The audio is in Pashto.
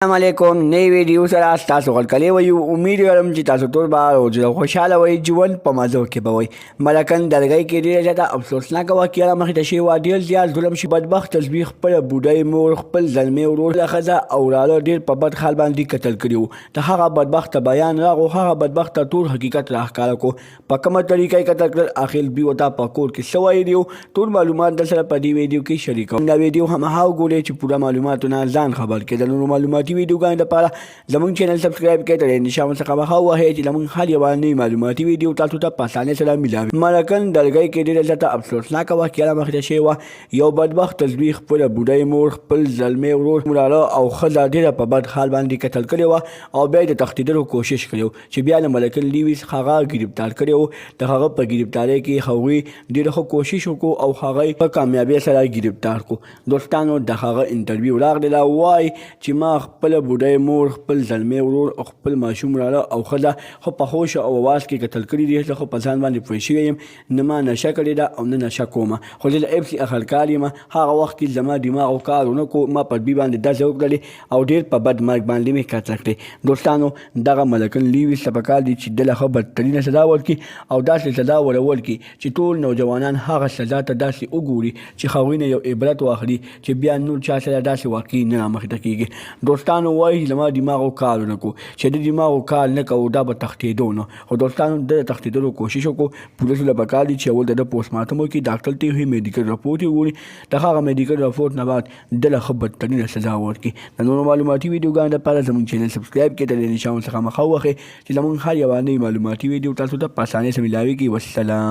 السلام علیکم نئی ویډیو سره تاسو غلکلی وایو امید لرم چې تاسو ټول به روزه خوشحاله وئ ژوند په مزو کې به وئ ملکن درګۍ کې ډېره زیاته افسوسناکه واقعه رامخې ته شوې وه ډېر زیات ظلم شي بدبخت زوی خپله بوډۍ مور خپل زلمی ورور ښځه او وراره ډېر په بد حال باندې قتل کړي وو د هغه بدبخته بیان راغو هغه بدبخته ټول حقیقت راښکاره کړو په کومه طریقه یې قتل کړل اخر دوی ورته په کور کې څه ویلي وو ټول معلومات در سره په دې ویډیو کې شریکوم دا ویډیو هماغه وګورئ چې پوره معلوماتونه ځان خبر کړي د نورو معلوماتي ویډیوګانو لپاره زموږ چینل سبسکرایب کړئ تر نشان څخه مخه ووهئ چې زموږ هر یوه نوې معلوماتي ویډیو تاسو ته په اسانۍ سره میلاوي ملکن درګۍ کې ډېره زیاته افسوسناکه واقعه رامخې ته شوې وه یو بدبخته زوی خپله بوډۍ مور خپل زلمی ورور وراره او ښځه ډېره په بد حال باندې قتل کړې وه او بیا یې د تښتېدلو کوشش کړی و چې بیا د ملکن لیویس هغه ګرفتار کړی و د هغه په ګرفتارۍ کې هغوی ډېر ښه کوشش وکړو او هغه یې په کامیابۍ سره ګرفتار کړو دوستانو د هغه انټرویو راغلله وایي چې ما خپله بوډۍ مور خپل زلمی ورور او خپل ماشوم وراره او ښځه خو په هوش او اواز کې قتل کړي دي زه خو په ځان باندې پوه شوی یم نه ما نشه کړې ده او نه نشه کومه خو زه د ایف سی اخلکار یم هغه وخت کې زما دماغ او کار ونه کړو ما په دوی باندې ډزې وکړلې او ډېر په بد مرګ باندې مې قتل کړې دوستانو دغه ملکن لیویس ته پکار دي چې دله ښه بدترینه سزا ورکړي او داسې سزا ورول کړي چې ټول نوجوانان هغه سزا ته داسې وګوري چې هغوی نه یو عبرت واخلي چې بیا نور چا سره داسې واقعي نه رامخې ته کېږي دوستانو وایي زما دماغ او کار ونه کړو چې د دماغ او کار نه کوو دا به تښتېدو نه خو دوستانو د تښتېدلو کوشش وکړو پولیسو له پکار دي چې اول د پوسټ مارټم وکړي ډاکټر ته یې میډیکل رپورټ یې وګوري د هغه میډیکل رپورټ نه بعد دله ښه بدترینه سزا ورکړي د نورو معلوماتي ویډیوګانو لپاره زموږ چینل سبسکرایب کړئ د نشان څخه مخه ووهئ چې زموږ هر یوه نوې معلوماتي ویډیو تاسو ته په اسانۍ سره میلاویږي والسلام